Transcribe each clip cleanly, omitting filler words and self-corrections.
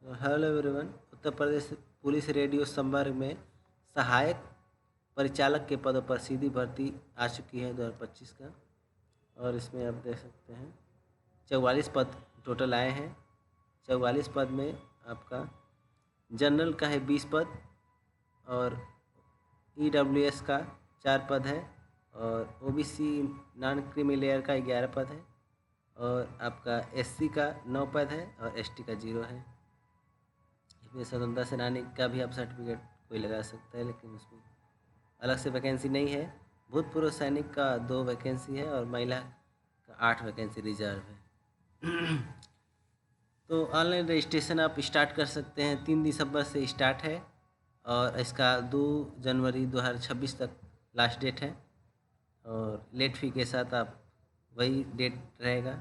Hello everyone. Uttar Pradesh police radio संवर्ग में सहायक परिचालक के पदों पर सीधी भर्ती आ चुकी है 2025 का। और इसमें आप देख सकते हैं 44 पद टोटल आए हैं। 44 पद में आपका जनरल का है 20 पद और ईडब्ल्यूएस का 4 पद है और ओबीसी नॉन क्रीमी लेयर का 11 पद है और आपका एससी का 9 पद है और एसटी का 0 है। इसमें स्वतंत्रता सेनानी का भी आप सर्टिफिकेट कोई लगा सकता है, लेकिन उसमें अलग से वैकेंसी नहीं है। भूतपूर्व सैनिक का 2 वैकेंसी है और महिला का 8 वैकेंसी रिजर्व है। तो ऑनलाइन रजिस्ट्रेशन आप स्टार्ट कर सकते हैं। 3 दिसंबर से स्टार्ट है और इसका 2 जनवरी 2026 तक लास्ट डेट है और लेट फी के साथ आप वही डेट रहेगा।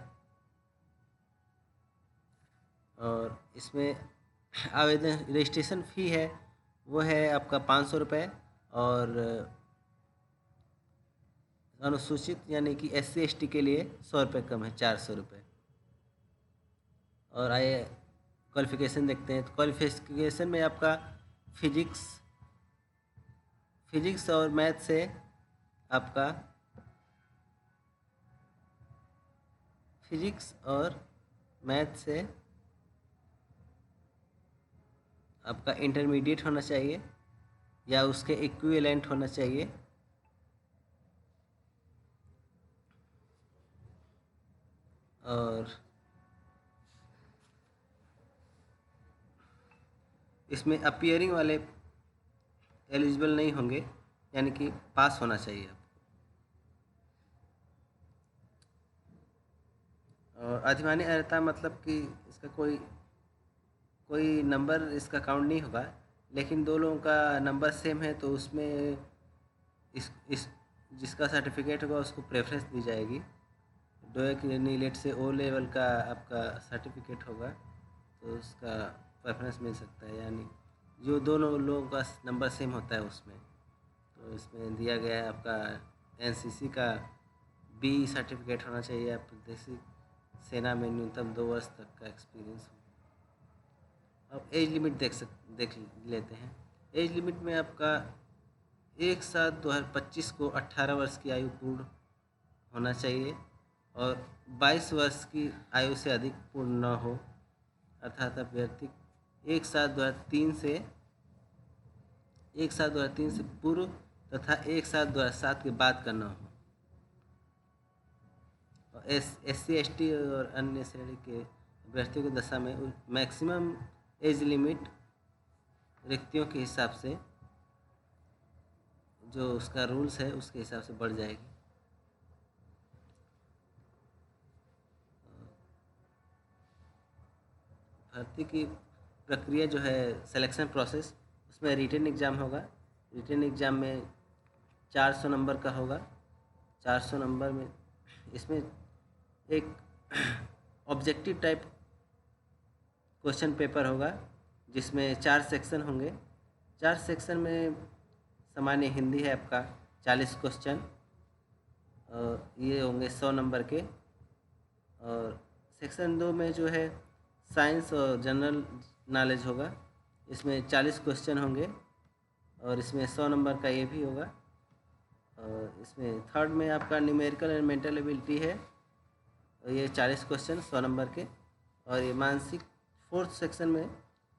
और इसमें आवेदन रजिस्ट्रेशन फ़ी है वो है आपका 500 रुपये और अनुसूचित यानी कि SC ST के लिए 100 रुपये कम है, 400 रुपये। और आइए क्वालिफ़िकेशन देखते हैं। तो क्वालिफ़िकेशन में आपका फिजिक्स और मैथ से आपका फिजिक्स और मैथ से आपका इंटरमीडिएट होना चाहिए या उसके इक्विवेलेंट होना चाहिए। और इसमें अपीयरिंग वाले एलिजिबल नहीं होंगे, यानी कि पास होना चाहिए आपको। और अधिमानी अर्हता मतलब कि इसका कोई नंबर इसका काउंट नहीं होगा, लेकिन दो लोगों का नंबर सेम है तो उसमें इस जिसका सर्टिफिकेट होगा उसको प्रेफरेंस दी जाएगी। डोए नीलेट से O लेवल का आपका सर्टिफिकेट होगा तो उसका प्रेफरेंस मिल सकता है, यानी जो दोनों लोगों का नंबर सेम होता है उसमें। तो इसमें दिया गया है आपका NCC का B सर्टिफिकेट होना चाहिए। आप देसी सेना में न्यूनतम 2 वर्ष तक का एक्सपीरियंस हो। अब एज लिमिट देख लेते हैं। एज लिमिट में आपका 1/7/2025 को 18 वर्ष की आयु पूर्ण होना चाहिए और 22 वर्ष की आयु से अधिक पूर्ण न हो, अर्थात अभ्यर्थी 1/7/2003 से पूर्व तथा 1/7/2007 के बाद का न हो। और SC ST और अन्य श्रेणी के अभ्यर्थियों की दशा में मैक्सिमम एज लिमिट रिक्तियों के हिसाब से जो उसका रूल्स है उसके हिसाब से बढ़ जाएगी। भर्ती की प्रक्रिया जो है सिलेक्शन प्रोसेस, उसमें रिटन एग्ज़ाम होगा। रिटन एग्ज़ाम में 400 नंबर का होगा। 400 नंबर में इसमें एक ऑब्जेक्टिव टाइप क्वेश्चन पेपर होगा जिसमें 4 सेक्शन होंगे। 4 सेक्शन में सामान्य हिंदी है आपका 40 क्वेश्चन और ये होंगे 100 नंबर के। और सेक्शन 2 में जो है साइंस और जनरल नॉलेज होगा, इसमें 40 क्वेश्चन होंगे और इसमें 100 नंबर का ये भी होगा। और इसमें थर्ड में आपका न्यूमेरिकल एंड मेंटल एबिलिटी है और ये 40 क्वेश्चन 100 नंबर के। और ये मानसिक फोर्थ सेक्शन में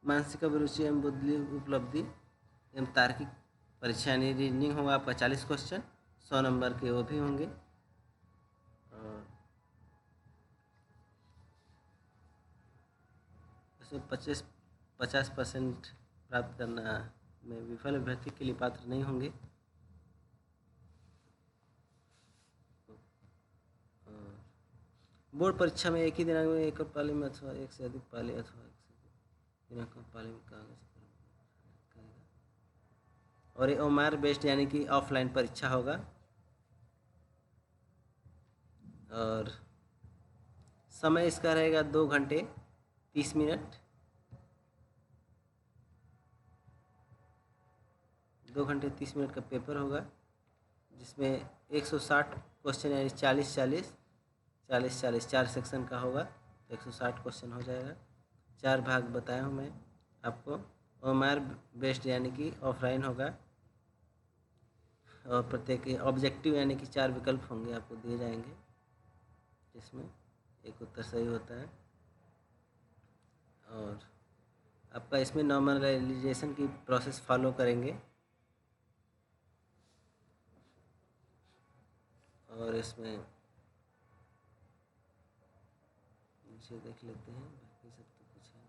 मानसिक अभिरुचि एवं बुद्धि उपलब्धि एवं तार्किक परीक्षा यानी रीजनिंग होगा आपका 40 क्वेश्चन 100 नंबर के वो भी होंगे। और इसमें 50% प्राप्त करना में विफल अभ्यर्थी के लिए पात्र नहीं होंगे। बोर्ड परीक्षा में एक ही दिनांक में एक पाली में अथवा एक से अधिक पाली अथवा एक से अधिक दिनांक में पाली में कागज करेगा। और ये ओमार बेस्ड यानी कि ऑफलाइन परीक्षा होगा। और समय इसका रहेगा 2 घंटे 30 मिनट। 2 घंटे 30 मिनट का पेपर होगा जिसमें 160 क्वेश्चन यानी 40-40 4 सेक्शन का होगा तो 160 क्वेश्चन हो जाएगा। 4 भाग बताया हूँ मैं आपको। ओएमआर बेस्ड यानी कि ऑफलाइन होगा, और प्रत्येक ऑब्जेक्टिव यानी कि 4 विकल्प होंगे आपको दिए जाएंगे, जिसमें एक उत्तर सही होता है। और आपका इसमें नॉर्मलाइजेशन की प्रोसेस फॉलो करेंगे, और इसमें नीचे देख लेते हैं, बाकी सब तो कुछ है।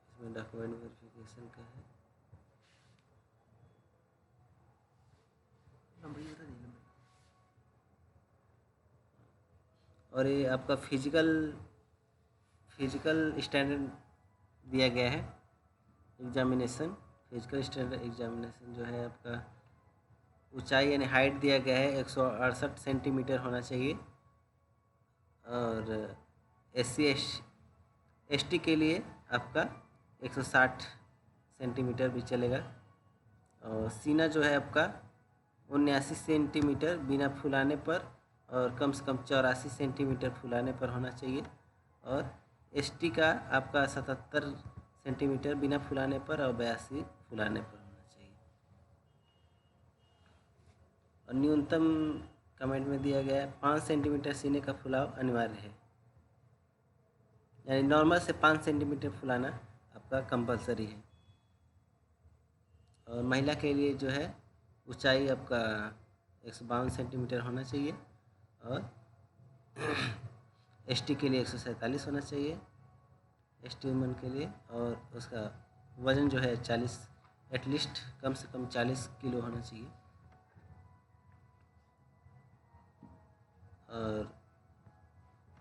इसमें डॉक्यूमेंट वेरिफिकेशन का है। और ये आपका फिजिकल स्टैंडर्ड दिया गया है एग्जामिनेशन। फिजिकल स्टैंडर्ड एग्जामिनेशन जो है आपका ऊंचाई यानी हाइट दिया गया है 168 सेंटीमीटर होना चाहिए। और SC/ST के लिए आपका 160 सेंटीमीटर भी चलेगा। और सीना जो है आपका 79 सेंटीमीटर बिना फुलाने पर और कम से कम 84 सेंटीमीटर फुलाने पर होना चाहिए। और ST का आपका 77 सेंटीमीटर बिना फुलाने पर और 82 फुलाने पर होना चाहिए। और न्यूनतम कमेंट में दिया गया है 5 सेंटीमीटर सीने का फुलाव अनिवार्य है, यानी नॉर्मल से 5 सेंटीमीटर फुलाना आपका कंपलसरी है। और महिला के लिए जो है ऊंचाई आपका 152 सेंटीमीटर होना चाहिए, और ST के लिए 147 होना चाहिए, ST वुमन के लिए। और उसका वज़न जो है 40 एटलीस्ट कम से कम 40 किलो होना चाहिए। और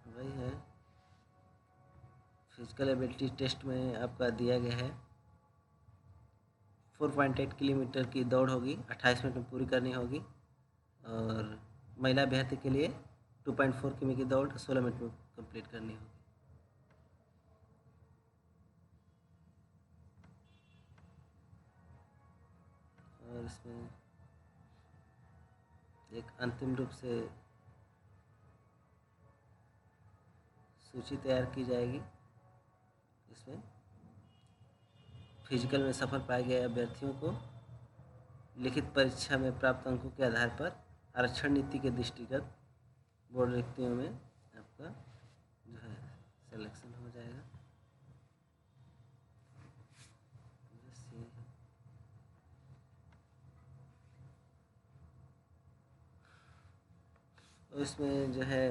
वही है, फिजिकल एबिलिटी टेस्ट में आपका दिया गया है 4.8 किलोमीटर की दौड़ होगी, 28 मिनट में पूरी करनी होगी। और महिला अभ्यर्थी के लिए 2.4 किमी की दौड़ 16 मिनट में कंप्लीट करनी होगी। और इसमें एक अंतिम रूप से सूची तैयार की जाएगी। इसमें फिजिकल में सफल पाए गए अभ्यर्थियों को लिखित परीक्षा में प्राप्त अंकों के आधार पर आरक्षण नीति के दृष्टिगत बोर्ड रिक्तियों में आपका जो है सिलेक्शन हो जाएगा। और इसमें जो है